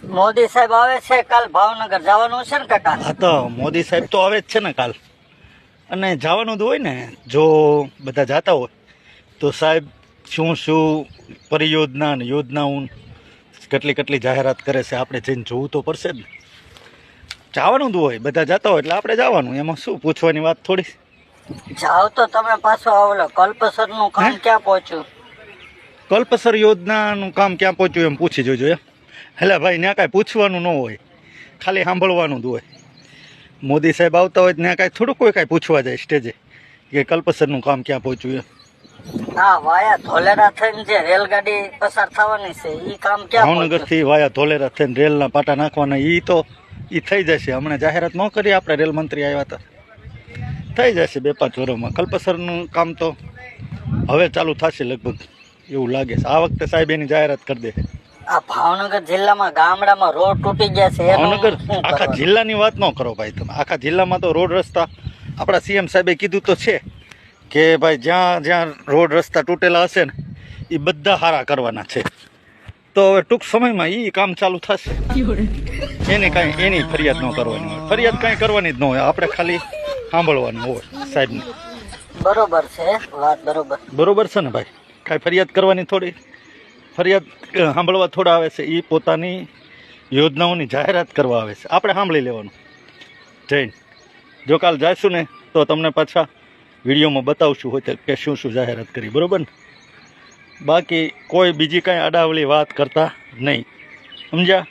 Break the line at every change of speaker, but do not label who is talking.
મોદી સાહેબ આવે છે કાલ ભાવનગર જવાનું છે ને કાકા?
હા તો મોદી સાહેબ તો આવે જ છે ને કાલ, અને જવાનું તો હોય ને. જો બધા જાતા હોય તો સાહેબ શું શું પરિયોજના ને યોજનાઓ કેટલી કેટલી જાહેરાત કરે છે આપણે જઈને જોવું તો પડશે જ ને. જવાનું તો હોય, બધા જતા હોય એટલે આપણે જવાનું, એમાં શું પૂછવાની વાત થોડી.
જાવ તો તમે પાછો આવલો કલ્પસર નું કામ ક્યાં પહોંચ્યું?
કલ્પસર યોજનાનું કામ ક્યાં પહોંચ્યું એમ પૂછી જોજો એમ. એટલે ભાઈ ત્યાં કાંઈ પૂછવાનું ન હોય, ખાલી સાંભળવાનું જ હોય. મોદી સાહેબ આવતા હોય ત્યાં કાંઈ થોડું કોઈ કાંઈ પૂછવા જાય સ્ટેજે કે કલ્પસરનું કામ ક્યાં પહોંચ્યું એમ.
હા, વાયા ધોલેરા થઈને જે રેલગાડી પસાર થવાની છે ઈ કામ ક્યાં પહોંચ્યું?
ભાવનગરથી વાયા ધોલેરા થઈને રેલના પાટા નાખવાના એ થઈ જશે. હમણાં જાહેરાત ન કરી આપણે, રેલ મંત્રી આવ્યા હતા, થઈ જશે 2-5 વર્ષમાં. કલ્પસરનું કામ તો હવે ચાલુ થશે લગભગ એવું લાગે છે. આ વખતે સાહેબ એની જાહેરાત કરી દે.
આ ભાવનગર જિલ્લામાં ગામડામાં રોડ તૂટી ગયા છે એનું
ભાવનગર
શું
આખા
કરવાનું?
જિલ્લાની વાત ન કરો ભાઈ તમે. આખા જિલ્લામાં તો રોડ રસ્તા આપણા સીએમ સાહેબે કીધું તો છે કે ભાઈ જ્યાં જ્યાં રોડ રસ્તા તૂટેલા હશે ને એ બધા સારા કરવાના છે. તો હવે ટૂંક સમયમાં એ કામ ચાલુ થશે. એની ફરિયાદ ન કરવાની હોય, ફરિયાદ કાંઈ કરવાની જ ન હોય, આપણે ખાલી સાંભળવાની હોય સાહેબને.
બરોબર છે વાત, બરોબર.
બરોબર છે ને ભાઈ? કાંઈ ફરિયાદ કરવાની થોડી, ફરિયાદ સાંભળવા થોડા આવે છે. એ પોતાની યોજનાઓની જાહેરાત કરવા આવે છે, આપણે સાંભળી લેવાનું જઈને. જો કાલ જઈશું ને તો તમને પાછા વિડીયોમાં બતાવશું હોય કે શું શું જાહેરાત કરી, બરાબર ને? બાકી કોઈ બીજી કાંઈ અડાવલી વાત કરતા નહીં, સમજ્યા?